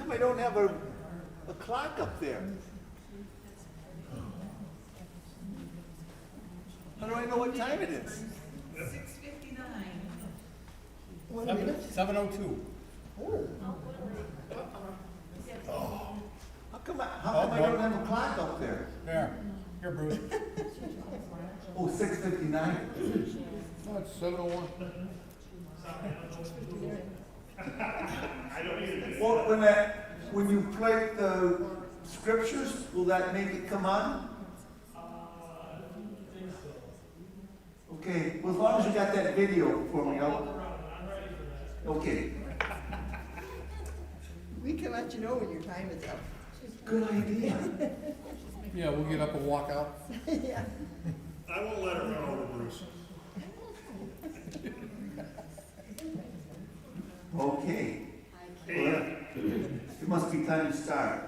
come I don't have a clock up there? How do I know what time it is? 6:59. 7:02. How come I don't have a clock up there? Here, Bruce. Oh, 6:59. No, it's 7:01. Well, when you play the scriptures, will that make it come on? Okay, well, as long as you got that video for me, okay. We can let you know when your time is up. Good idea. Yeah, we'll get up and walk out. Yeah. I won't let her run over Bruce. Okay. Well, it must be time to start.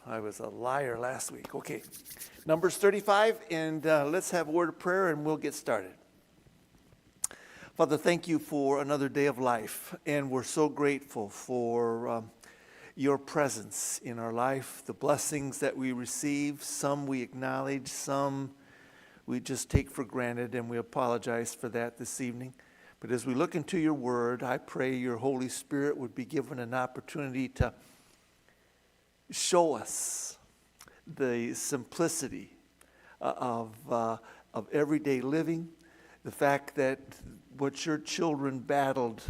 I was a liar last week. Okay. Numbers 35, and let's have a word of prayer and we'll get started. Father, thank you for another day of life, and we're so grateful for your presence in our life, the blessings that we receive. Some we acknowledge, some we just take for granted, and we apologize for that this evening. But as we look into your word, I pray your Holy Spirit would be given an opportunity to show us the simplicity of everyday living, the fact that what your children battled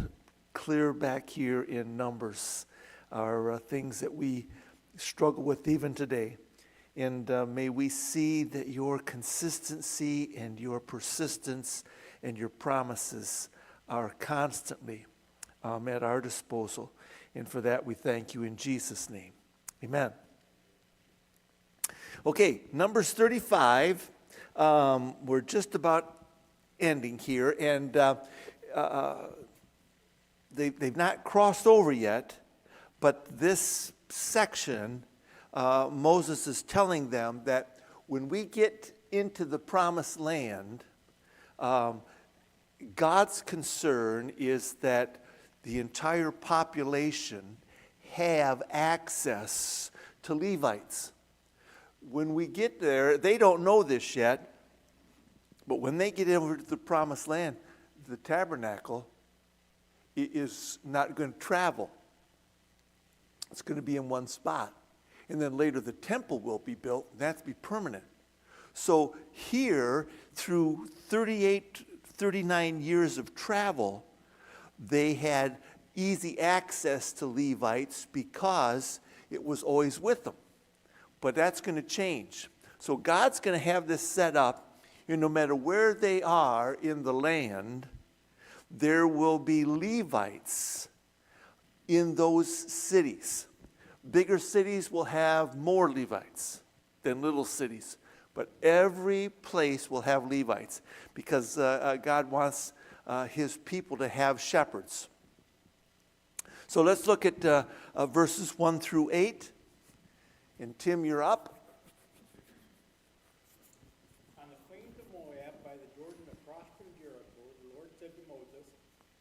clear back here in Numbers are things that we struggle with even today. And may we see that your consistency and your persistence and your promises are constantly at our disposal. And for that we thank you in Jesus' name. Amen. Okay, Numbers 35. We're just about ending here, and they've not crossed over yet, but this section, Moses is telling them that when we get into the promised land, God's concern is that the entire population have access to Levites. When we get there, they don't know this yet, but when they get over to the promised land, the tabernacle is not going to travel. It's going to be in one spot. And then later the temple will be built, and that's to be permanent. So here, through 39 years of travel, they had easy access to Levites because it was always with them. But that's going to change. So God's going to have this set up, and no matter where they are in the land, there will be Levites in those cities. Bigger cities will have more Levites than little cities. But every place will have Levites because God wants his people to have shepherds. So let's look at verses 1 through 8. And Tim, you're up. On the plains of Moab, by the Jordan across from Jericho, the Lord said to Moses,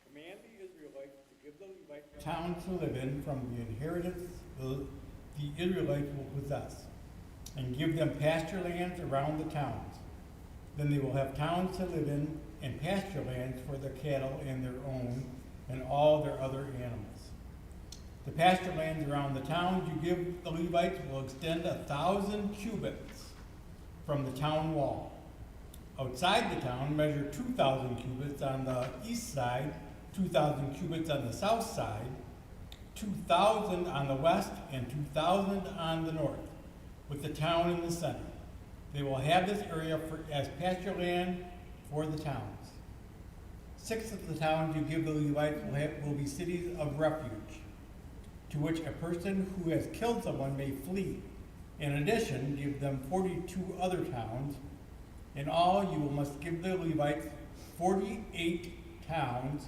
command the Israelites to give the Levites towns to live in from the inheritance the Israelites will possess, and give them pasture lands around the towns. Then they will have towns to live in, and pasture lands for their cattle and their own, and all their other animals. The pasture lands around the towns you give the Levites will extend 1,000 cubits from the town wall. Outside the town, measure 2,000 cubits on the east side, 2,000 cubits on the south side, 2,000 on the west, and 2,000 on the north, with the town in the center. They will have this area as pasture land for the towns. 6 of the towns you give the Levites will be cities of refuge, to which a person who has killed someone may flee. In addition, give them 42 other towns. In all, you must give the Levites 48 towns,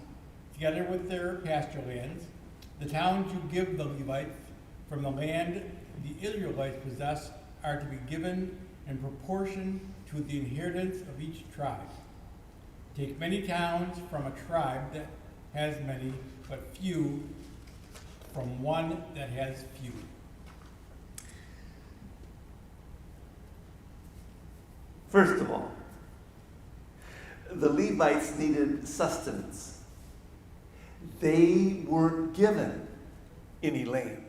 together with their pasture lands. The towns you give the Levites from the land the Israelites possess are to be given in proportion to the inheritance of each tribe. Take many towns from a tribe that has many, but few from one that has few. First of all, the Levites needed sustenance. They weren't given any land.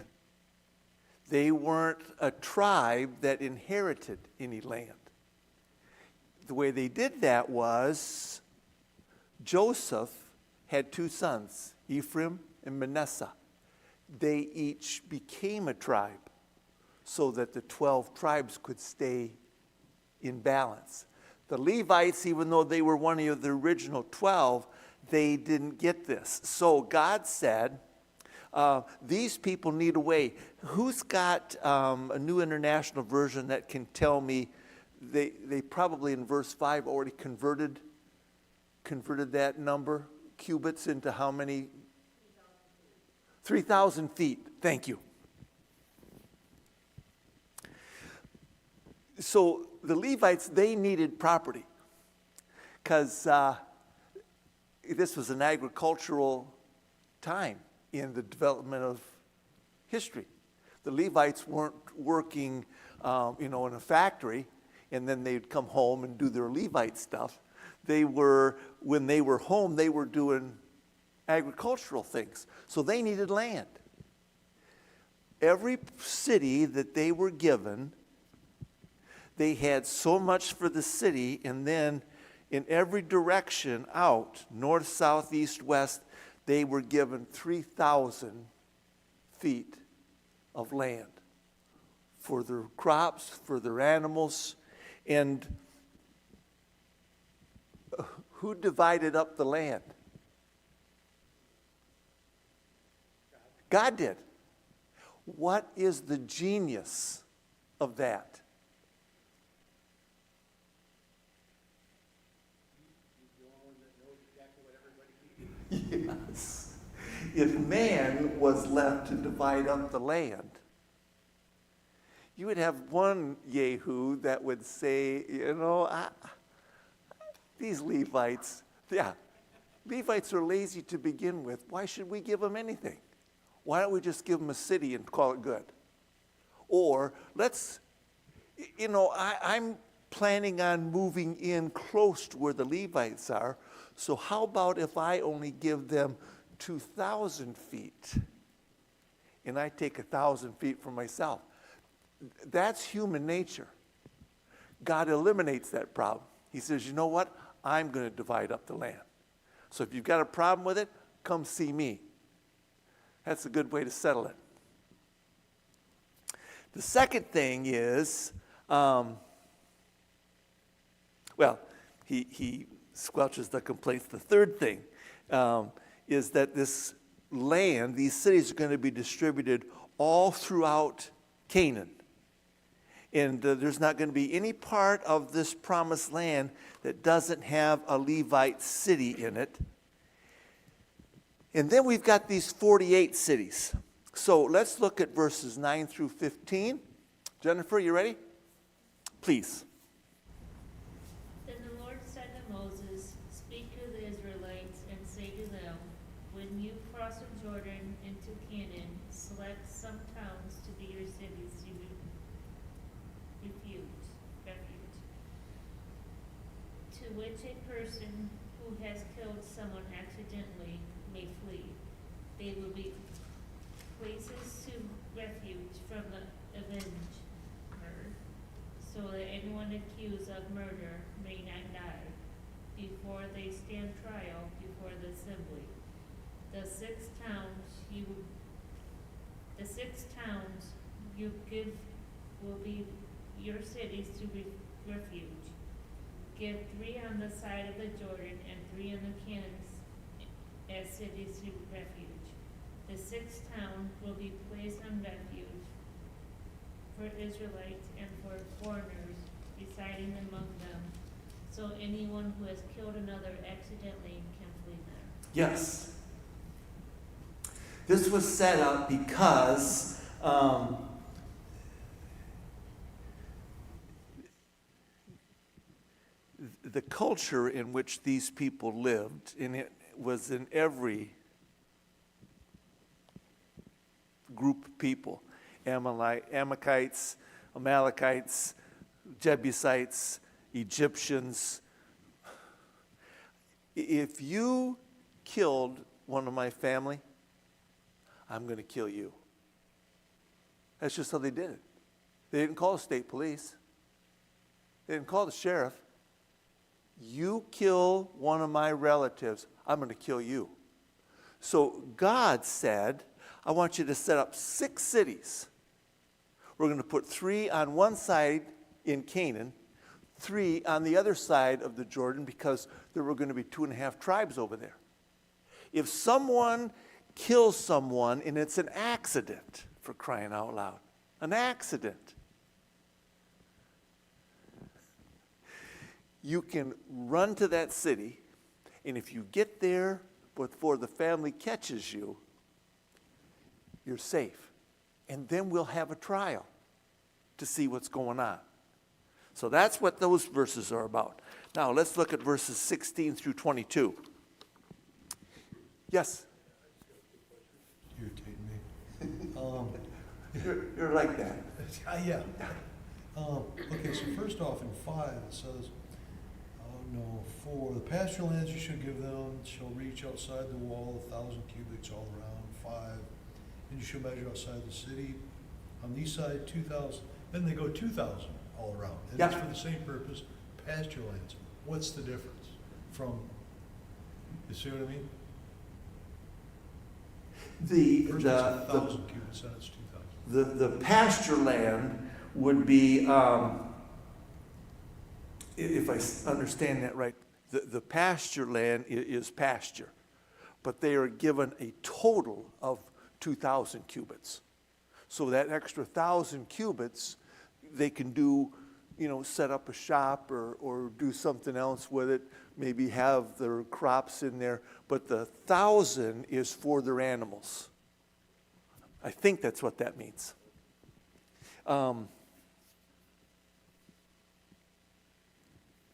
They weren't a tribe that inherited any land. The way they did that was Joseph had two sons, Ephraim and Manasseh. They each became a tribe so that the 12 tribes could stay in balance. The Levites, even though they were one of the original 12, they didn't get this. So God said, these people need a way. Who's got a New International Version that can tell me they probably in verse 5 already converted that number, cubits, into how many? 3,000 feet. Thank you. So the Levites, they needed property because this was an agricultural time in the development of history. The Levites weren't working, in a factory, and then they'd come home and do their Levite stuff. When they were home, they were doing agricultural things. So they needed land. Every city that they were given, they had so much for the city, and then in every direction out, north, south, east, west, they were given 3,000 feet of land for their crops, for their animals. And who divided up the land? God did. What is the genius of that? Yes. If man was left to divide up the land, you would have one Yehu that would say, these Levites, Levites are lazy to begin with. Why should we give them anything? Why don't we just give them a city and call it good? Or I'm planning on moving in close to where the Levites are. So how about if I only give them 2,000 feet and I take 1,000 feet for myself? That's human nature. God eliminates that problem. He says, you know what? I'm going to divide up the land. So if you've got a problem with it, come see me. That's a good way to settle it. The second thing is, he squelches the complaints. The third thing is that this land, these cities are going to be distributed all throughout Canaan. And there's not going to be any part of this promised land that doesn't have a Levite city in it. And then we've got these 48 cities. So let's look at verses 9 through 15. Jennifer, you ready? Please. Then the Lord said to Moses, "Speak to the Israelites and say to them, when you cross the Jordan into Canaan, select some towns to be your cities to refuge, to which a person who has killed someone accidentally may flee. They will be places to refuge from the avenger, so that anyone accused of murder may not die before they stand trial before the assembly. The six towns you give will be your cities to refuge. Give 3 on the side of the Jordan and 3 on the Canaan as cities to refuge. The 6th town will be placed on refuge for Israelites and for foreigners residing among them, so anyone who has killed another accidentally can flee there." Yes. This was set up because the culture in which these people lived, and it was in every group of people, Amalekites, Jebusites, Egyptians. If you killed one of my family, I'm going to kill you. That's just how they did it. They didn't call the state police. They didn't call the sheriff. You kill one of my relatives, I'm going to kill you. So God said, I want you to set up 6 cities. We're going to put 3 on one side in Canaan, 3 on the other side of the Jordan, because there were going to be 2.5 tribes over there. If someone kills someone and it's an accident, for crying out loud, an accident, you can run to that city, and if you get there before the family catches you, you're safe. And then we'll have a trial to see what's going on. So that's what those verses are about. Now let's look at verses 16 through 22. Yes? Irritating me. You're like that. Yeah. Okay, so first off, in 5, it says, for the pasture lands you shall give them shall reach outside the wall 1,000 cubits all around, 5. And you shall measure outside the city. On the east side, 2,000. Then they go 2,000 all around. And that's Yeah. for the same purpose, pasture lands. What's the difference from, you see what I mean? First it's 1,000 cubits, then it's 2,000. The pasture land would be, if I understand that right, the pasture land is pasture, but they are given a total of 2,000 cubits. So that extra 1,000 cubits, they can do, set up a shop or do something else with it, maybe have their crops in there, but the 1,000 is for their animals. I think that's what that means.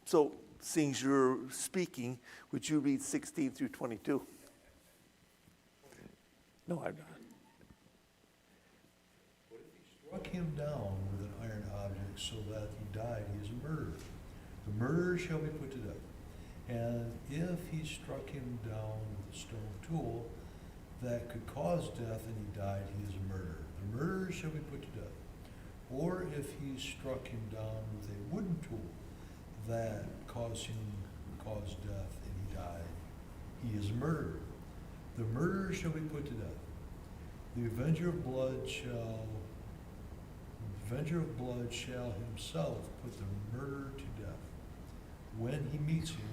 So, seeing you're speaking, would you read 16 through 22? No, I'm not. Struck him down with an iron object so that he died, he is a murderer. The murderer shall be put to death. And if he struck him down with a stone tool that could cause death and he died, he is a murderer. The murderer shall be put to death. Or if he struck him down with a wooden tool that caused death and he died, he is a murderer. The murderer shall be put to death. The avenger of blood shall himself put the murderer to death. When he meets him,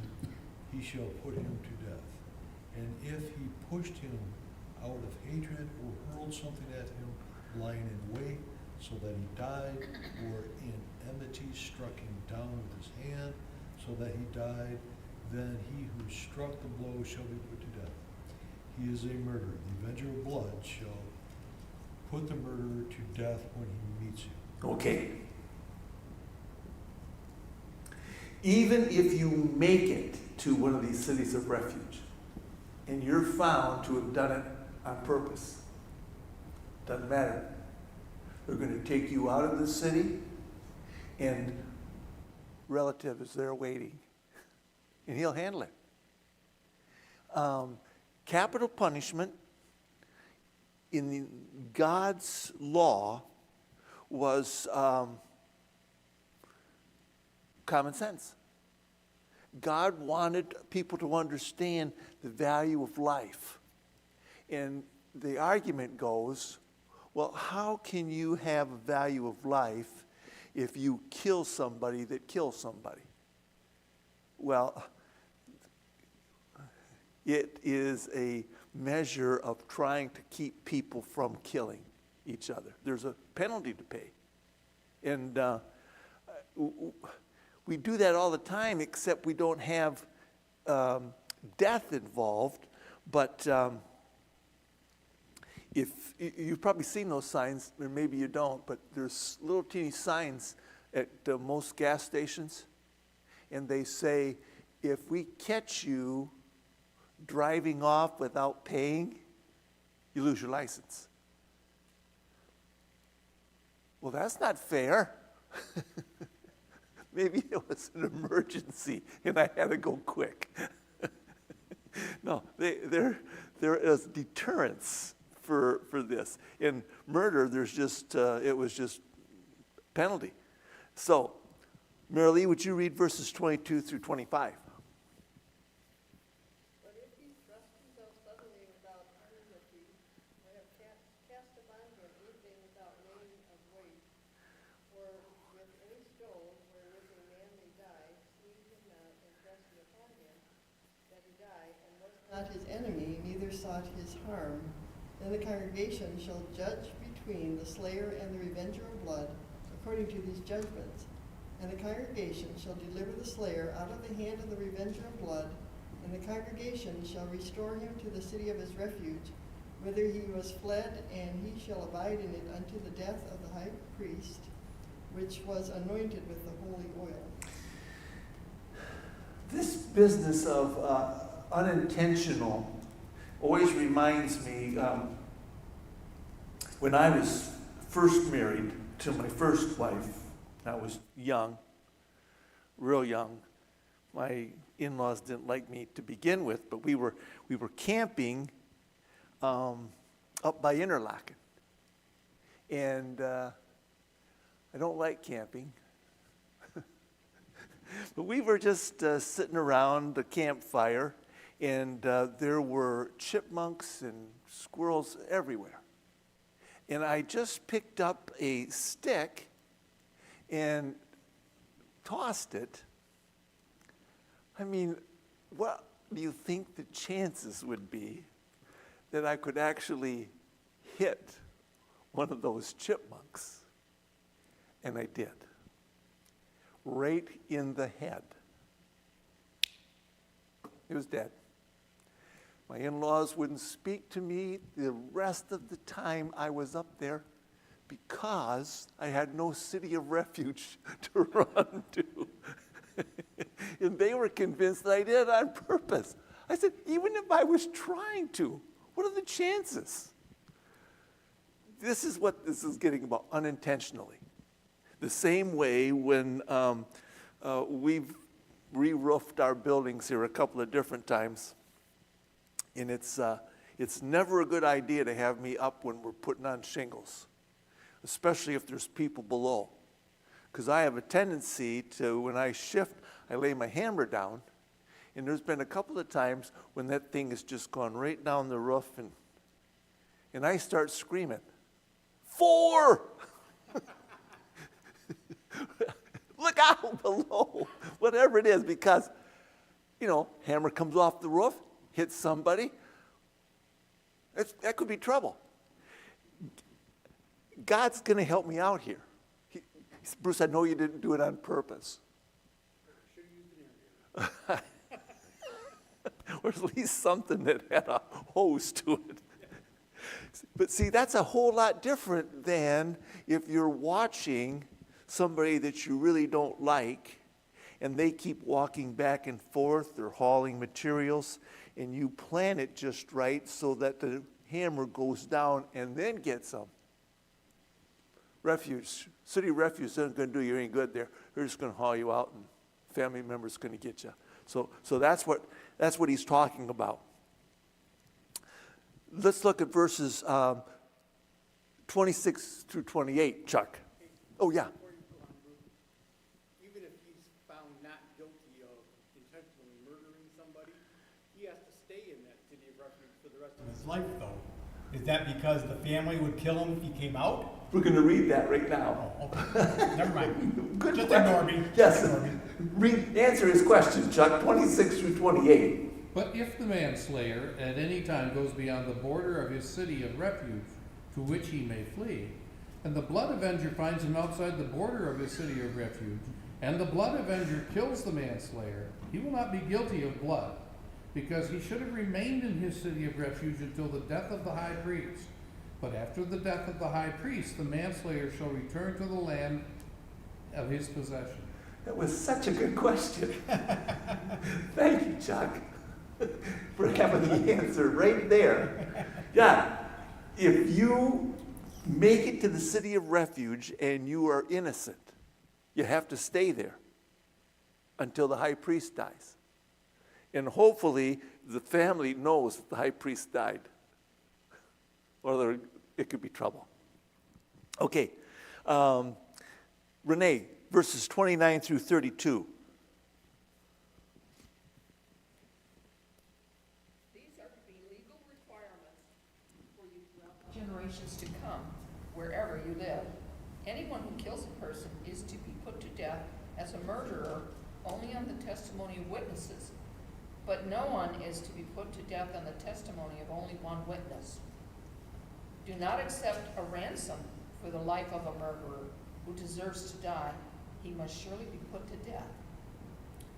he shall put him to death. And if he pushed him out of hatred or hurled something at him, lying in wait, so that he died, or in enmity struck him down with his hand, so that he died, then he who struck the blow shall be put to death. He is a murderer. The avenger of blood shall put the murderer to death when he meets him. Okay. Even if you make it to one of these cities of refuge, and you're found to have done it on purpose, doesn't matter. They're going to take you out of the city, and relative is there waiting, and he'll handle it. Capital punishment in God's law was common sense. God wanted people to understand the value of life. And the argument goes, well, how can you have a value of life if you kill somebody that kills somebody? Well, it is a measure of trying to keep people from killing each other. There's a penalty to pay. And we do that all the time, except we don't have death involved. But if you've probably seen those signs, or maybe you don't, but there's little teeny signs at most gas stations. and they say, if we catch you driving off without paying, you lose your license. Well, that's not fair. Maybe it was an emergency and I had to go quick. No, there is deterrence for this. In murder, there's just, it was just penalty. So, Marilee, would you read verses 22 through 25? But if he thrust himself suddenly without harming the thief, or have cast upon him anything without weighing of weight, or with any stone wherewith a man may die, slew him not, and thrust it upon him, that he die, and was not his enemy, neither sought his harm, then the congregation shall judge between the slayer and the revenger of blood, according to these judgments. And the congregation shall deliver the slayer out of the hand of the revenger of blood, and the congregation shall restore him to the city of his refuge, whither he was fled, and he shall abide in it unto the death of the high priest, which was anointed with the holy oil. This business of unintentional always reminds me when I was first married to my first wife. I was young, real young. My in-laws didn't like me to begin with, but we were camping up by Interlaken. And I don't like camping. But we were just sitting around the campfire, and there were chipmunks and squirrels everywhere. And I just picked up a stick and tossed it. I mean, what do you think the chances would be that I could actually hit one of those chipmunks? And I did. Right in the head. He was dead. My in-laws wouldn't speak to me the rest of the time I was up there because I had no city of refuge to run to. And they were convinced that I did it on purpose. I said, even if I was trying to, what are the chances? This is what this is getting about, unintentionally. The same way when we've re-roofed our buildings here a couple of different times, and it's never a good idea to have me up when we're putting on shingles, especially if there's people below. Because I have a tendency to, when I shift, I lay my hammer down, and there's been a couple of times when that thing has just gone right down the roof, and I start screaming, 4! Look out below, whatever it is, because, hammer comes off the roof, hits somebody, that could be trouble. God's going to help me out here. Bruce, I know you didn't do it on purpose. Or at least something that had a hose to it. But see, that's a whole lot different than if you're watching somebody that you really don't like, and they keep walking back and forth or hauling materials, and you plan it just right so that the hammer goes down and then gets them. City refuge isn't going to do you any good there. They're just going to haul you out, and family members going to get you. So that's what he's talking about. Let's look at verses 26 through 28, Chuck. Oh, yeah. Before you go on, Bruce, even if he's found not guilty of intentionally murdering somebody, he has to stay in that city of refuge for the rest of his life, though. Is that because the family would kill him if he came out? We're going to read that right now. Oh, okay. Never mind. Good Just question. ignore me. Yes. Ignore me. Answer his question, Chuck, 26 through 28. But if the manslayer at any time goes beyond the border of his city of refuge, to which he may flee, and the blood avenger finds him outside the border of his city of refuge, and the blood avenger kills the manslayer, he will not be guilty of blood, because he should have remained in his city of refuge until the death of the high priest. But after the death of the high priest, the manslayer shall return to the land of his possession. That was such a good question. Thank you, Chuck, for having the answer right there. Yeah, if you make it to the city of refuge and you are innocent, you have to stay there until the high priest dies. And hopefully the family knows that the high priest died, or it could be trouble. Okay, Renee, verses 29 through 32. These are to be legal requirements for you throughout generations to come, wherever you live. Anyone who kills a person is to be put to death as a murderer only on the testimony of witnesses. But no one is to be put to death on the testimony of only one witness. Do not accept a ransom for the life of a murderer who deserves to die. He must surely be put to death.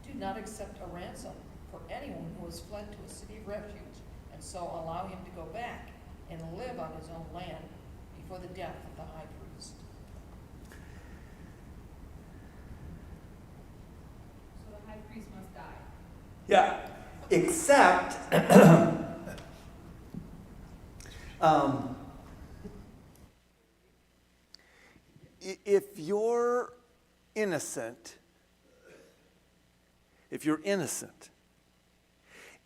Do not accept a ransom for anyone who has fled to a city of refuge, and so allow him to go back and live on his own land before the death of the high priest. So the high priest must die. Yeah, except if you're innocent,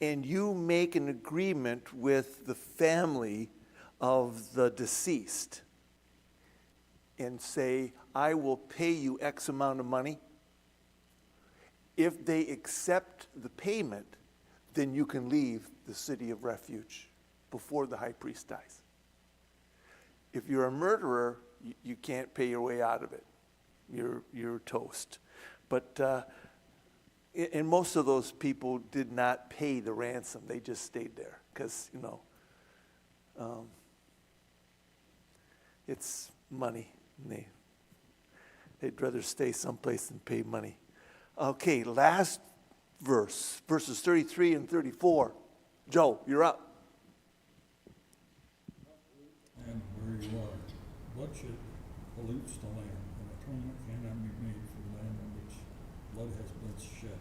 and you make an agreement with the family of the deceased and say, I will pay you X amount of money, if they accept the payment, then you can leave the city of refuge before the high priest dies. If you're a murderer, you can't pay your way out of it. You're toast. But and most of those people did not pay the ransom. They just stayed there because, it's money. And they'd rather stay someplace than pay money. Okay, last verse, verses 33 and 34. Joe, you're up. And where you are, bloodshed pollutes the land, and atonement cannot be made for the land on which blood has been shed,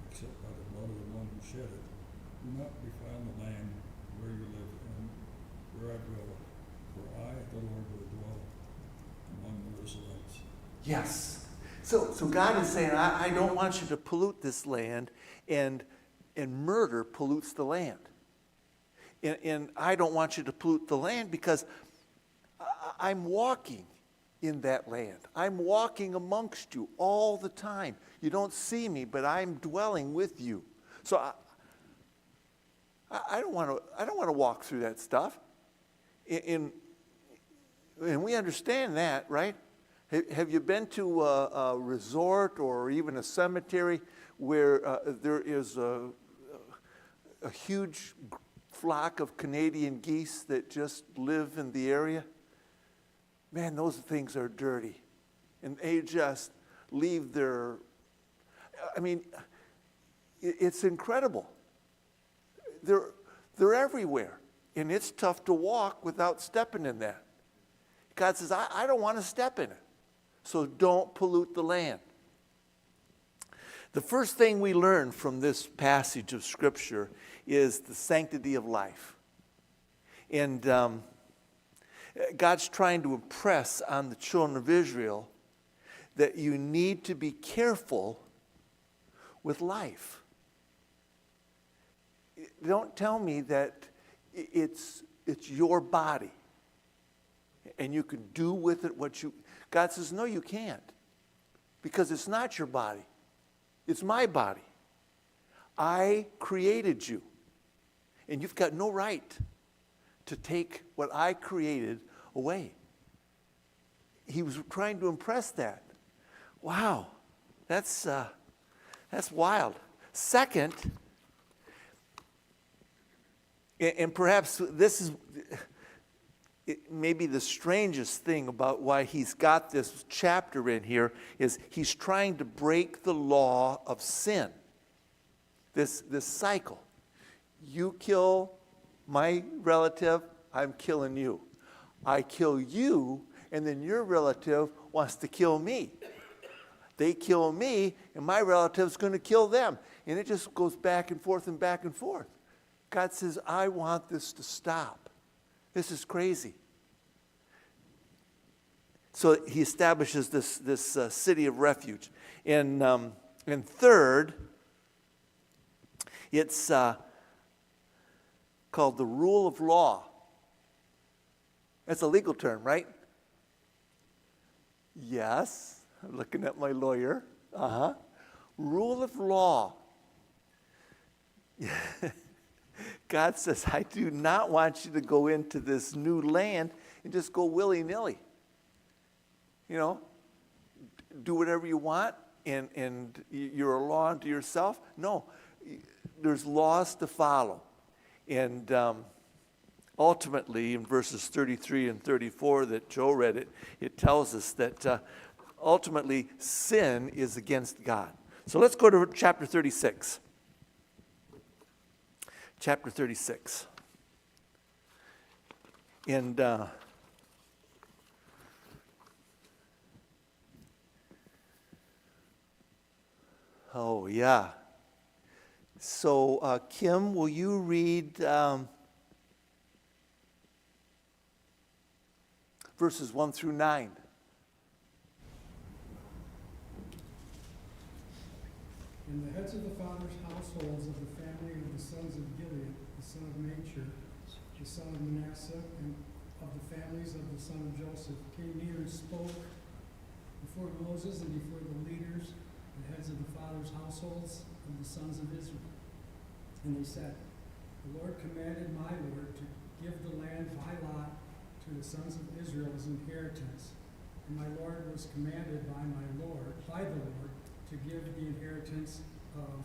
except by the blood of the one who shed it. Do not defile the land where you live and where I dwell, for I, the Lord, will dwell among the Israelites. Yes. So God is saying, I don't want you to pollute this land, and murder pollutes the land. And I don't want you to pollute the land because I'm walking in that land. I'm walking amongst you all the time. You don't see me, but I'm dwelling with you. So I don't want to walk through that stuff. And we understand that, right? Have you been to a resort or even a cemetery where there is a huge flock of Canadian geese that just live in the area? Man, those things are dirty. And they just leave their... it's incredible. They're everywhere. And it's tough to walk without stepping in that. God says, I don't want to step in it. So don't pollute the land. The first thing we learn from this passage of Scripture is the sanctity of life. And God's trying to impress on the children of Israel that you need to be careful with life. Don't tell me that it's your body and you can do with it what you... God says, no, you can't, because it's not your body. It's my body. I created you, and you've got no right to take what I created away. He was trying to impress that. Wow, that's wild. Second, and perhaps this is maybe the strangest thing about why he's got this chapter in here, is he's trying to break the law of sin. This cycle. You kill my relative, I'm killing you. I kill you, and then your relative wants to kill me. they kill me, and my relative's going to kill them. And it just goes back and forth and back and forth. God says, I want this to stop. This is crazy. So he establishes this city of refuge. And third, it's called the rule of law. That's a legal term, right? Yes. I'm looking at my lawyer. Rule of law. God says, I do not want you to go into this new land and just go willy-nilly. You know, do whatever you want and you're a law unto yourself. No, there's laws to follow. And ultimately, in verses 33 and 34 that Joe read, it tells us that ultimately sin is against God. So let's go to chapter 36. Chapter 36. And oh, yeah. So, Kim, will you read verses 1 through 9? And the heads of the fathers' households of the family of the sons of Gilead, the son of Machir, the son of Manasseh, and of the families of the son of Joseph, came near and spoke before Moses and before the leaders, the heads of the fathers' households of the sons of Israel. And they said, the Lord commanded my Lord to give the land by lot to the sons of Israel as inheritance. And my Lord was commanded by the Lord, to give the inheritance of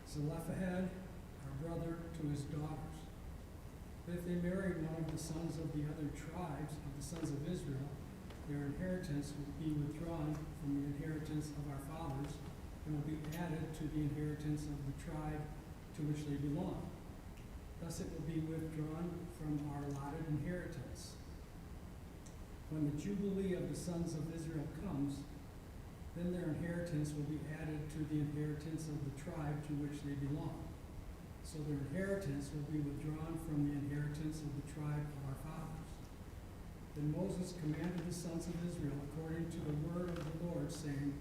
Zelophehad, our brother, to his daughters. But if they marry one of the sons of the other tribes of the sons of Israel, their inheritance will be withdrawn from the inheritance of our fathers and will be added to the inheritance of the tribe to which they belong. Thus it will be withdrawn from our allotted inheritance. When the Jubilee of the sons of Israel comes, then their inheritance will be added to the inheritance of the tribe to which they belong. So their inheritance will be withdrawn from the inheritance of the tribe of our fathers. Then Moses commanded the sons of Israel according to the word of the Lord, saying,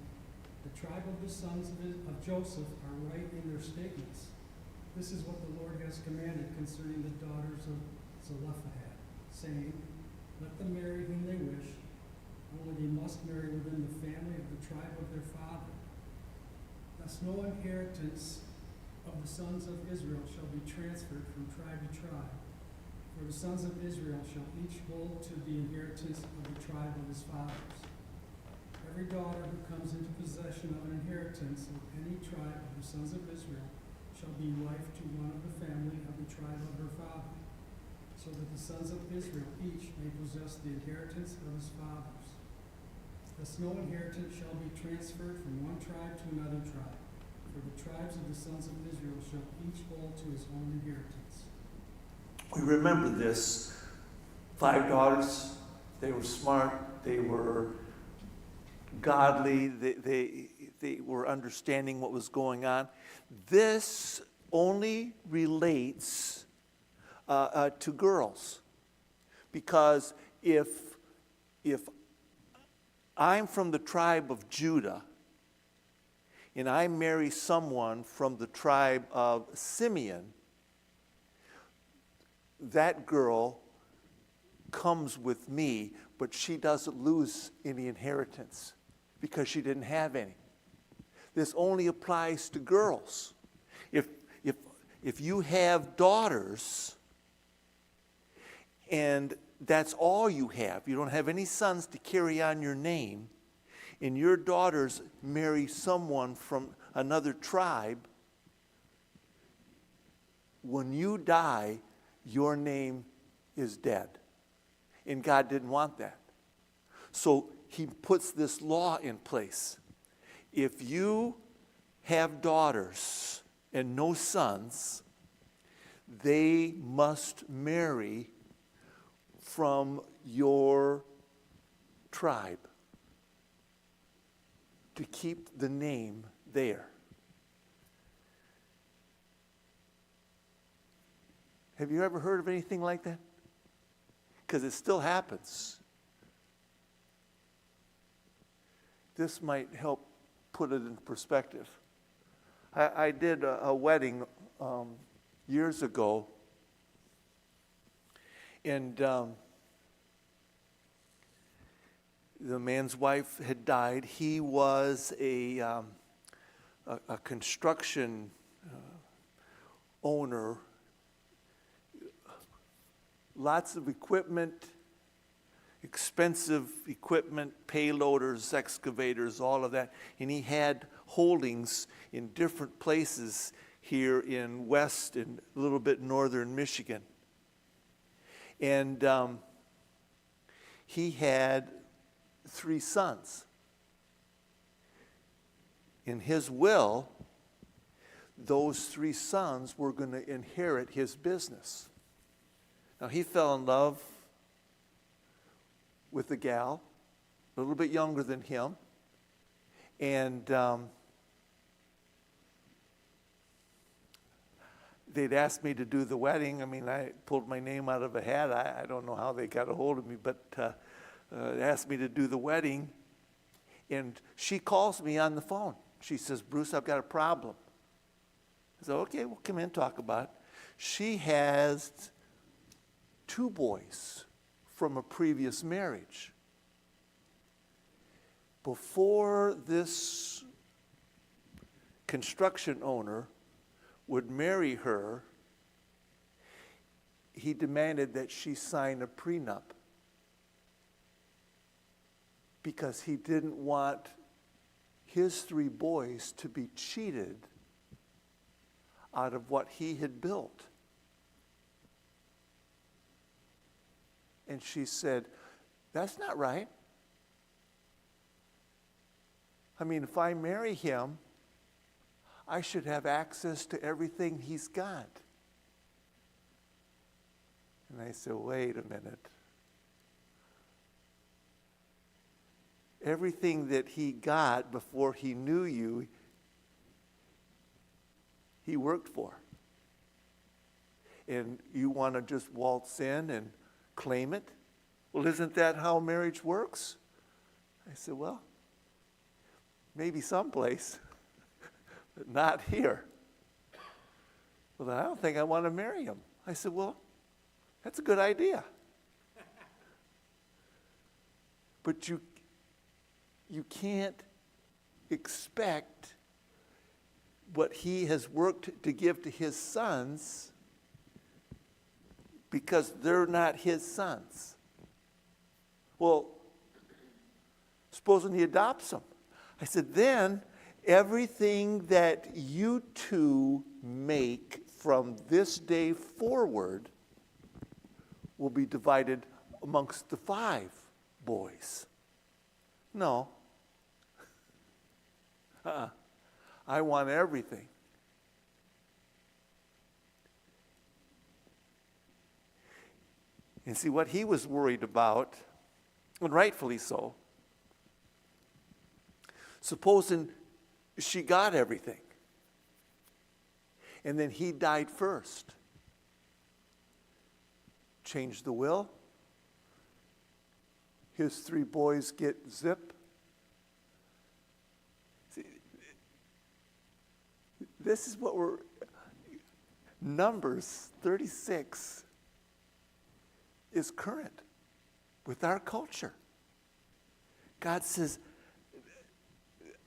the tribe of the sons of Joseph are right in their statements. This is what the Lord has commanded concerning the daughters of Zelophehad, saying, let them marry whom they wish, only they must marry within the family of the tribe of their father. Thus no inheritance of the sons of Israel shall be transferred from tribe to tribe, for the sons of Israel shall each hold to the inheritance of the tribe of his fathers. Every daughter who comes into possession of an inheritance of any tribe of the sons of Israel shall be wife to one of the family of the tribe of her father, so that the sons of Israel each may possess the inheritance of his fathers. Thus no inheritance shall be transferred from one tribe to another tribe, for the tribes of the sons of Israel shall each hold to his own inheritance. We remember this. 5 daughters, they were smart, they were godly, they were understanding what was going on. This only relates to girls, because if I'm from the tribe of Judah and I marry someone from the tribe of Simeon, that girl comes with me, but she doesn't lose any inheritance because she didn't have any. This only applies to girls. If you have daughters and that's all you have, you don't have any sons to carry on your name, and your daughters marry someone from another tribe, when you die, your name is dead. And God didn't want that. So he puts this law in place. If you have daughters and no sons, they must marry from your tribe. to keep the name there. Have you ever heard of anything like that? Because it still happens. This might help put it in perspective. I did a wedding years ago, and the man's wife had died. He was a construction owner. Lots of equipment, expensive equipment, payloaders, excavators, all of that. And he had holdings in different places here in west and a little bit northern Michigan. And he had 3 sons. In his will, those 3 sons were going to inherit his business. Now, he fell in love with a gal, a little bit younger than him, and they'd asked me to do the wedding. I mean, I pulled my name out of a hat. I don't know how they got a hold of me, but they asked me to do the wedding, and she calls me on the phone. She says, "Bruce, I've got a problem." I said, "Okay, we'll come in and talk about it." She has 2 boys from a previous marriage. Before this construction owner would marry her, he demanded that she sign a prenup because he didn't want his 3 boys to be cheated out of what he had built. And she said, "That's not right. I mean, if I marry him, I should have access to everything he's got." And I said, "Wait a minute. Everything that he got before he knew you, he worked for. And you want to just waltz in and claim it? Well, isn't that how marriage works?" I said, "Well, maybe someplace, but not here." "Well, then I don't think I want to marry him." I said, "Well, that's a good idea. But you can't expect what he has worked to give to his sons because they're not his sons." "Well, supposing he adopts them?" I said, "Then everything that you 2 make from this day forward will be divided amongst the 5 boys." "No. I want everything." And see, what he was worried about, and rightfully so, supposing she got everything, and then he died first. Change the will. His 3 boys get zip. See, this is what we're, Numbers 36 is current with our culture. God says,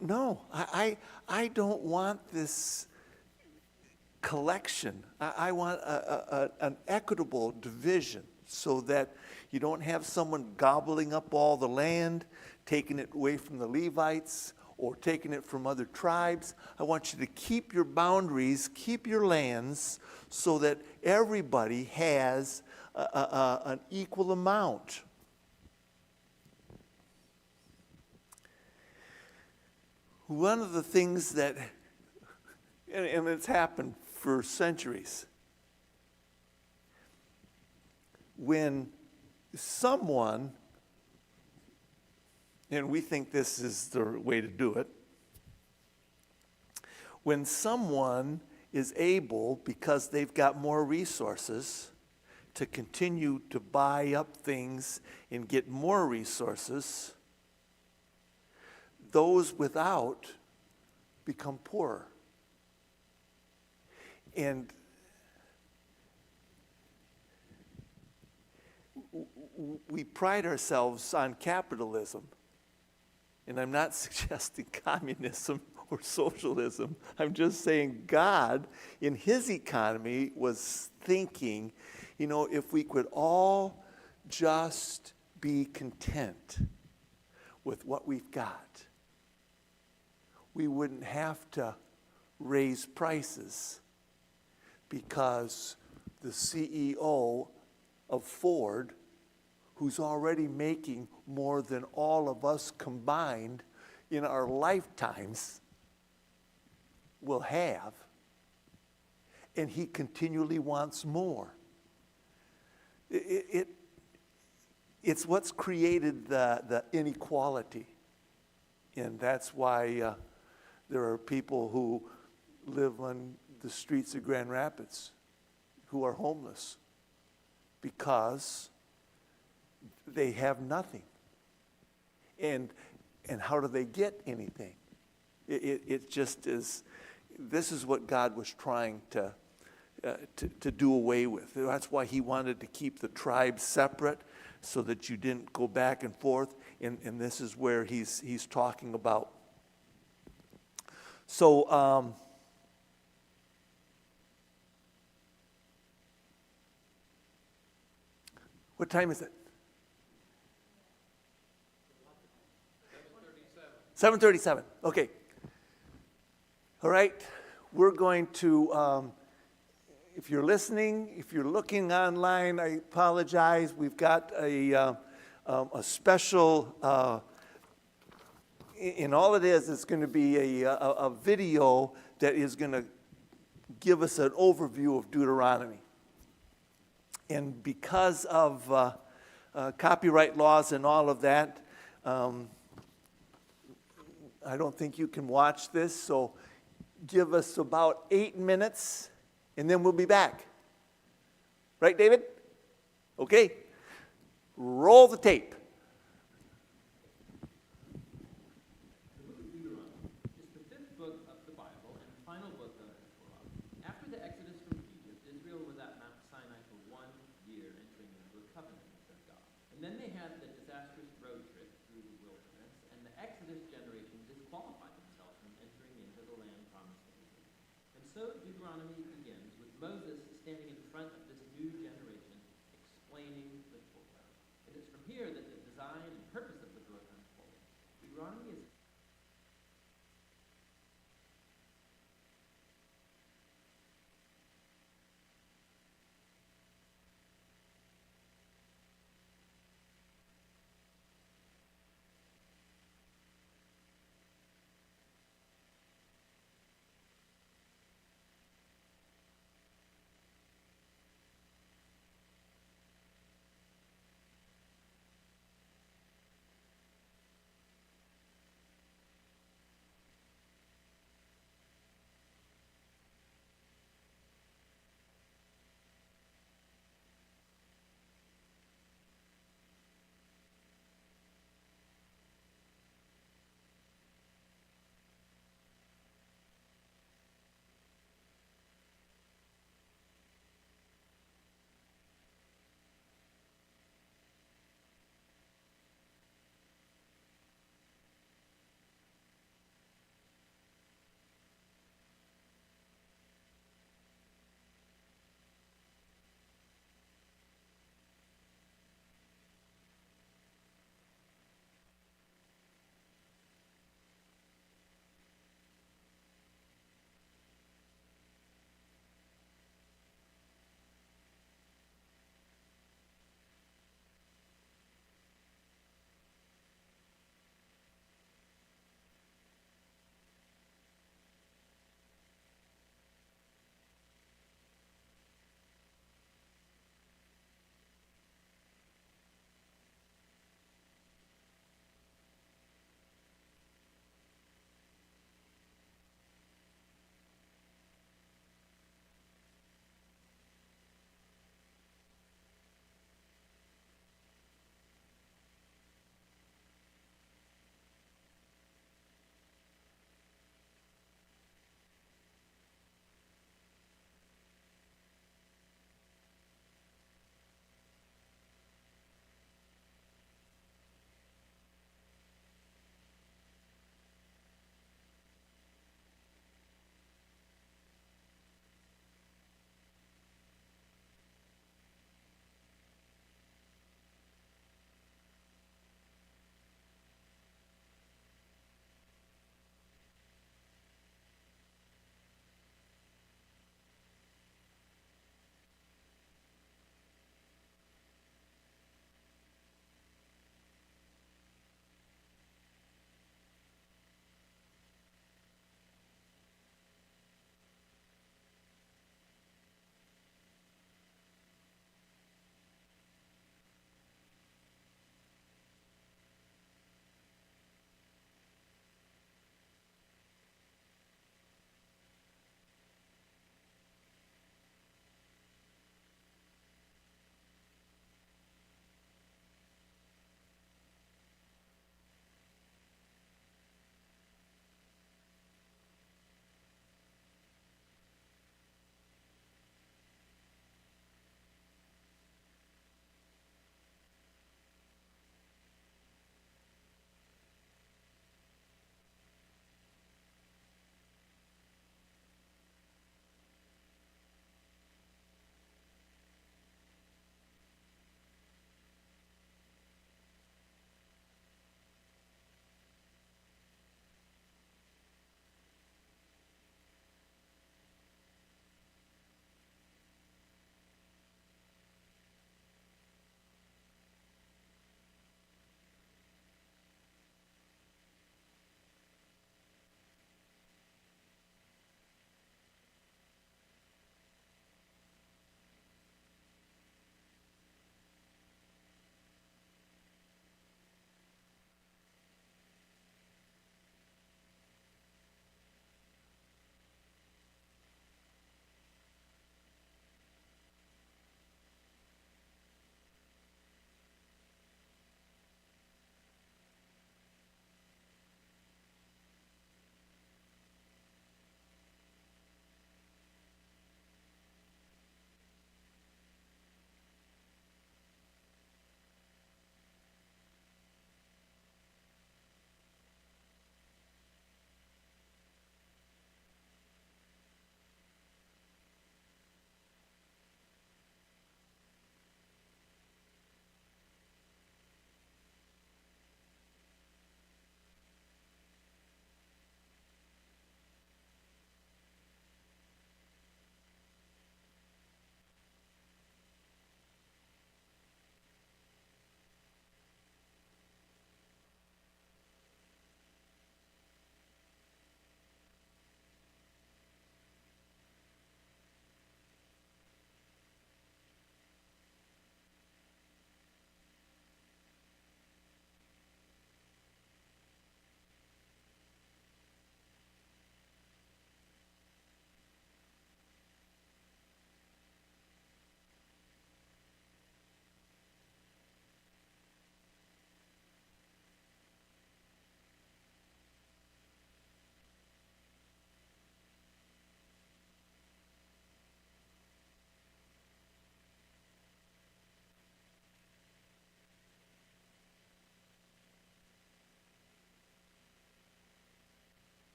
"No, I don't want this collection. I want an equitable division so that you don't have someone gobbling up all the land, taking it away from the Levites or taking it from other tribes. I want you to keep your boundaries, keep your lands so that everybody has an equal amount." One of the things that, and it's happened for centuries, when someone and we think this is the way to do it. When someone is able, because they've got more resources, to continue to buy up things and get more resources, those without become poorer. And we pride ourselves on capitalism. And I'm not suggesting communism or socialism. I'm just saying God, in his economy, was thinking, if we could all just be content with what we've got, we wouldn't have to raise prices, because the CEO of Ford, who's already making more than all of us combined in our lifetimes, will have, and he continually wants more. It's what's created the inequality, and that's why there are people who live on the streets of Grand Rapids who are homeless, because they have nothing. And how do they get anything? It just is. This is what God was trying to do away with. That's why he wanted to keep the tribes separate, so that you didn't go back and forth. And this is where he's talking about. So what time is it? 7:37. Okay. All right. We're going to, if you're listening, if you're looking online, I apologize. We've got a special, and all it is, it's going to be a video that is going to give us an overview of Deuteronomy. And because of copyright laws and all of that, I don't think you can watch this, so give us about 8 minutes, and then we'll be back. Right, David? Okay. Roll the tape. The book of Deuteronomy is the fifth book of the Bible and final book of the Torah. After the Exodus from Egypt, Israel was at Mount Sinai for 1 year, entering into a covenant with God. And then they had the disastrous road trip through the wilderness, and the Exodus generation disqualified themselves from entering into the land promised to Israel. And so Deuteronomy begins with Moses standing in front of this new generation, explaining the Torah. And it's from here that the design and purpose of the book unfold. Deuteronomy is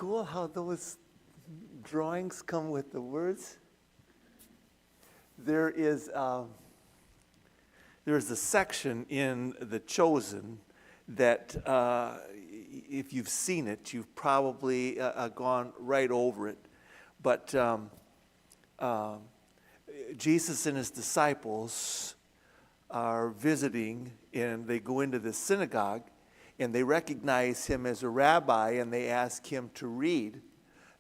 cool how those drawings come with the words? There's a section in The Chosen that if you've seen it, you've probably gone right over it. But Jesus and his disciples are visiting, and they go into the synagogue, and they recognize him as a rabbi, and they ask him to read.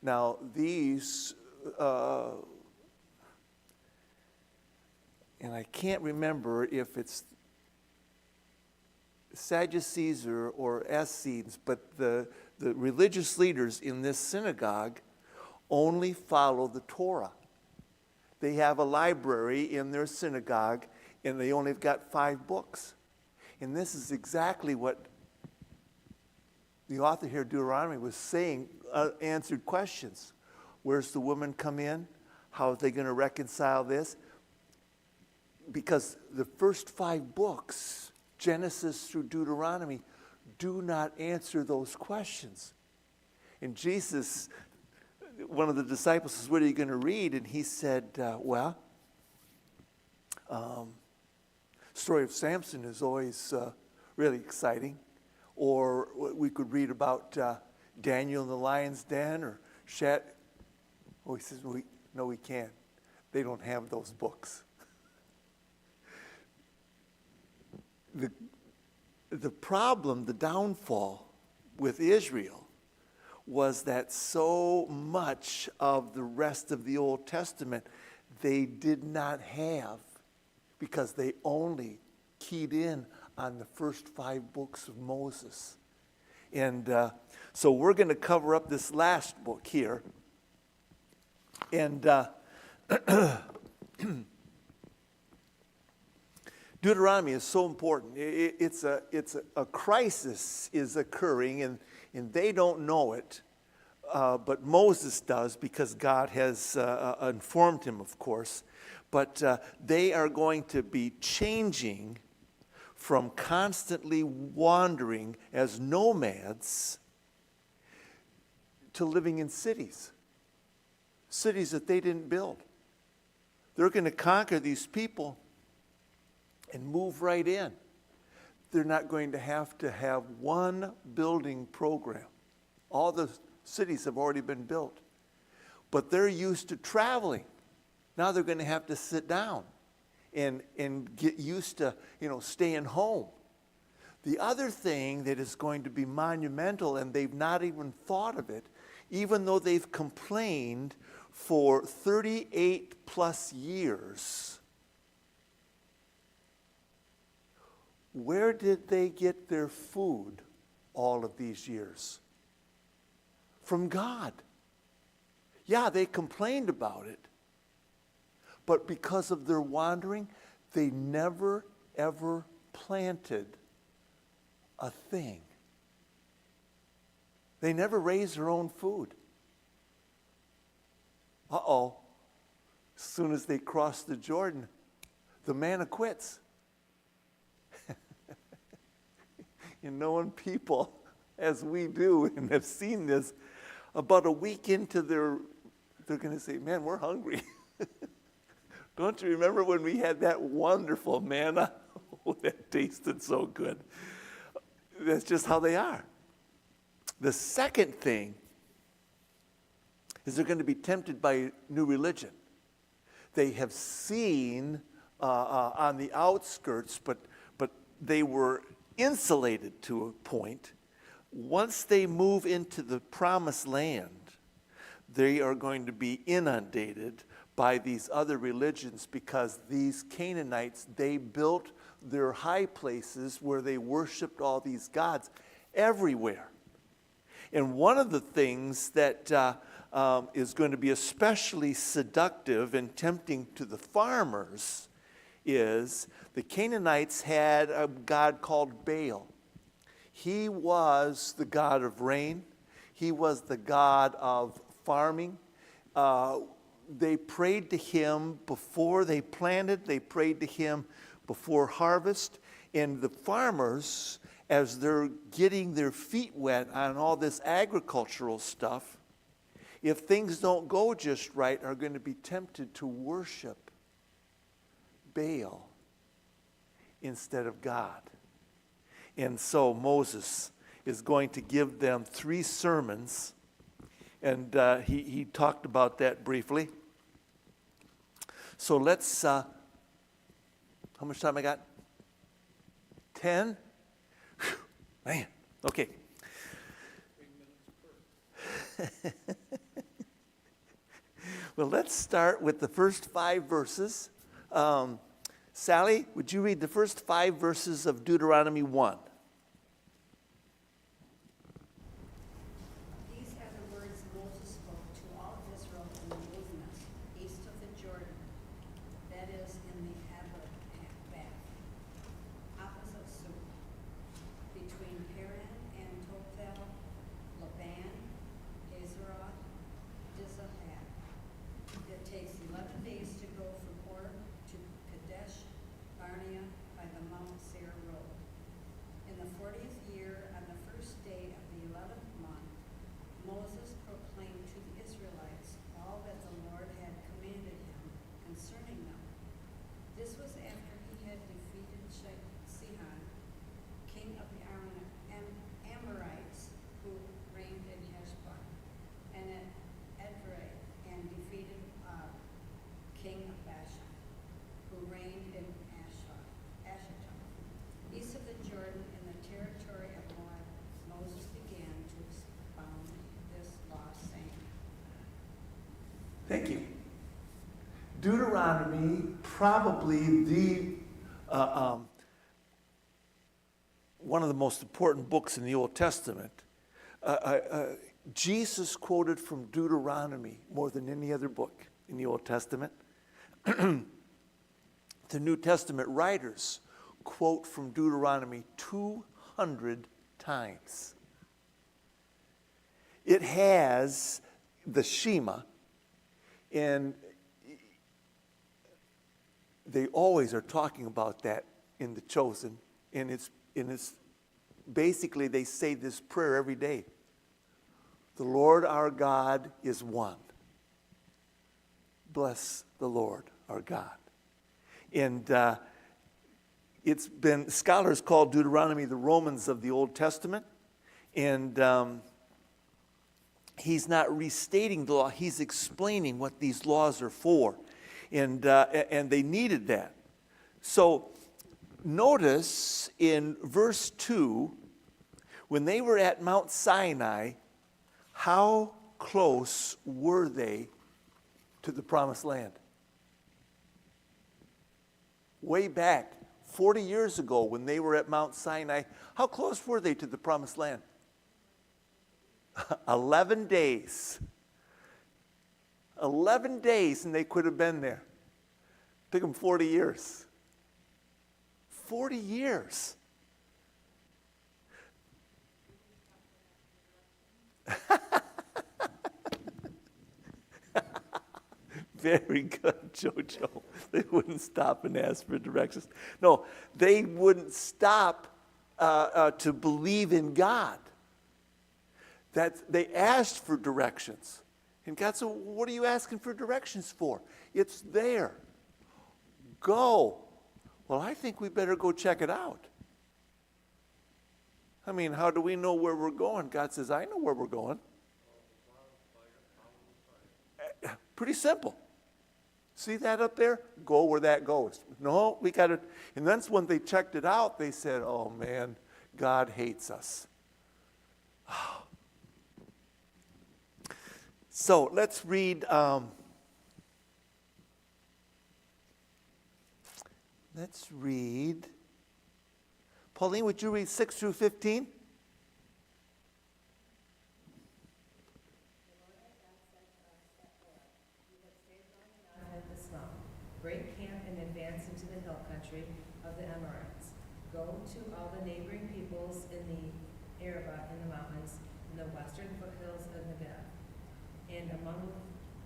Now, these, and I can't remember if it's Sadducees or Essenes, but the religious leaders in this synagogue only follow the Torah. They have a library in their synagogue, and they only have got 5 books. And this is exactly what the author here, Deuteronomy, was saying, answered questions. Where's the woman come in? How are they going to reconcile this? Because the first 5 books, Genesis through Deuteronomy, do not answer those questions. And Jesus, one of the disciples says, what are you going to read? And he said, story of Samson is always really exciting. Or we could read about Daniel in the lion's den, or Oh, he says, no, we can't. They don't have those books. The problem, the downfall with Israel was that so much of the rest of the Old Testament they did not have because they only keyed in on the first 5 books of Moses. And so we're going to cover up this last book here. And Deuteronomy is so important. It's a crisis is occurring, and they don't know it, but Moses does because God has informed him, of course. But they are going to be changing from constantly wandering as nomads to living in cities that they didn't build. They're going to conquer these people and move right in. They're not going to have one building program. All the cities have already been built. But they're used to traveling. Now they're going to have to sit down and get used to, staying home. The other thing that is going to be monumental, and they've not even thought of it, even though they've complained for 38 plus years, where did they get their food all of these years? From God. Yeah, they complained about it, but because of their wandering, they never, ever planted a thing. They never raised their own food. As soon as they cross the Jordan, the manna quits. Knowing people as we do and have seen this, about a week into they're going to say, man, we're hungry. Don't you remember when we had that wonderful manna? Oh, that tasted so good. That's just how they are. The second thing is they're going to be tempted by new religion. They have seen on the outskirts, but they were insulated to a point. Once they move into the promised land, they are going to be inundated by these other religions because these Canaanites, they built their high places where they worshiped all these gods everywhere. And one of the things that is going to be especially seductive and tempting to the farmers is the Canaanites had a god called Baal. He was the god of rain. He was the god of farming. They prayed to him before they planted. They prayed to him before harvest. And the farmers, as they're getting their feet wet on all this agricultural stuff, if things don't go just right, are going to be tempted to worship Baal instead of God. And so Moses is going to give them 3 sermons, and he talked about that briefly. So let's, how much time I got? 10? Whew, man, okay. Well, let's start with the first 5 verses. Sally, would you read the first 5 verses of Deuteronomy 1? These are the words Moses spoke to all of Israel in the wilderness, east of the Jordan, that is, in the Arabah, opposite Suf, between Paran and Tophel, Laban, Hazeroth, Dizahab. It takes 11 days to go from Or to Kadesh Barnea by the Mount Seir road. In the 40th year, on the first day of the 11th month, Moses proclaimed to the Israelites all that the Lord had commanded him concerning them. This was after he had defeated Sihon, king of the Amorites, who reigned in Heshbon, and at Edrei, and defeated king of Bashan, who reigned in Ashtaroth. East of the Jordan, in the territory of Moab, Moses began to expound this law, saying, Thank you. Deuteronomy, probably the one of the most important books in the Old Testament. Jesus quoted from Deuteronomy more than any other book in the Old Testament. The New Testament writers quote from Deuteronomy 200 times. It has the Shema, and they always are talking about that in the Chosen, and it's basically they say this prayer every day. The Lord our God is one. Bless the Lord our God. And it's been, scholars call Deuteronomy the Romans of the Old Testament. And he's not restating the law, he's explaining what these laws are for. And they needed that. So notice in verse 2, when they were at Mount Sinai, how close were they to the promised land? Way back, 40 years ago, when they were at Mount Sinai, how close were they to the promised land? 11 days. 11 days, and they could have been there. Took them 40 years. 40 years. Very good, Jojo. They wouldn't stop and ask for directions. No, they wouldn't stop to believe in God. That they asked for directions. And God said, what are you asking for directions for? It's there. Go. Well, I think we better go check it out. I mean, how do we know where we're going? God says, I know where we're going. Pretty simple. See that up there? Go where that goes. No, we got to. And that's when they checked it out, they said, oh man, God hates us. So let's read. Let's read. Pauline, would you read 6 through 15? Break camp and advance into the hill country of the Amorites. Go to all the neighboring peoples in the Arabah in the mountains, in the western foothills of Negev, and along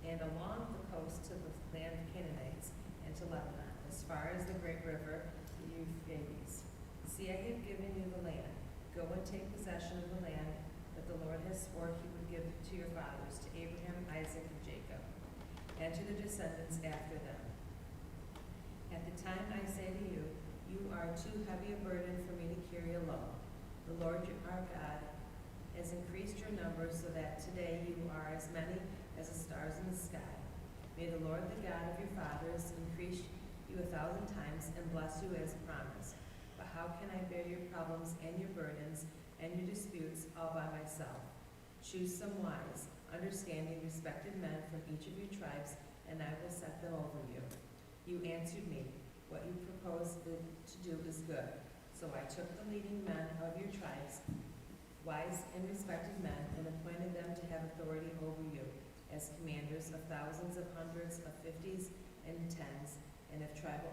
the coast to the land of Canaanites, and to Lebanon, as far as the great river, the Euphrates. See, I have given you the land. Go and take possession of the land that the Lord has sworn he would give to your fathers, to Abraham, Isaac, and Jacob, and to the descendants after them. At the time I say to you, you are too heavy a burden for me to carry alone. The Lord our God has increased your numbers so that today you are as many as the stars in the sky. May the Lord, the God of your fathers, increase you 1,000 times and bless you as promised. But how can I bear your problems and your burdens and your disputes all by myself? Choose some wise, understanding, respected men from each of your tribes, and I will set them over you. You answered me, what you propose to do is good. So I took the leading men of your tribes, wise and respected men, and appointed them to have authority over you, as commanders of thousands, of hundreds, of fifties, and tens, and of tribal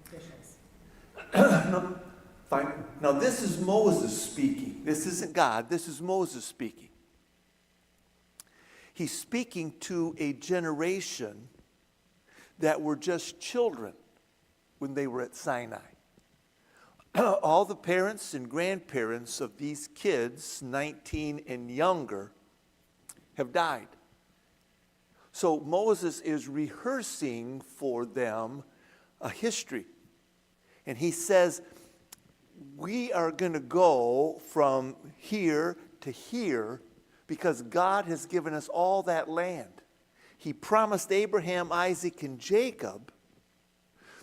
officials. Fine. Now this is Moses speaking. This isn't God. This is Moses speaking. He's speaking to a generation that were just children when they were at Sinai. All the parents and grandparents of these kids, 19 and younger, have died. So Moses is rehearsing for them a history. And he says, we are going to go from here to here because God has given us all that land. He promised Abraham, Isaac, and Jacob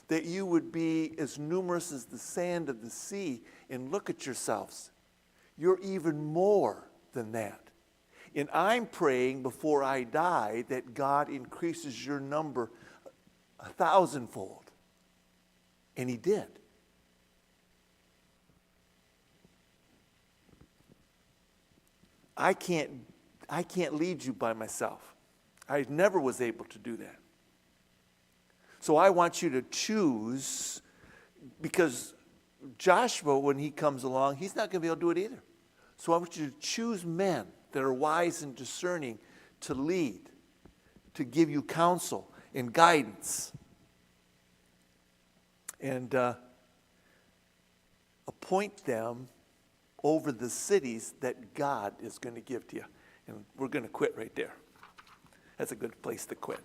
that you would be as numerous as the sand of the sea. And look at yourselves. You're even more than that. And I'm praying before I die that God increases your number 1,000-fold. And he did. I can't lead you by myself. I never was able to do that. So I want you to choose, because Joshua, when he comes along, he's not going to be able to do it either. So I want you to choose men that are wise and discerning to lead, to give you counsel and guidance. And appoint them over the cities that God is going to give to you. And we're going to quit right there. That's a good place to quit.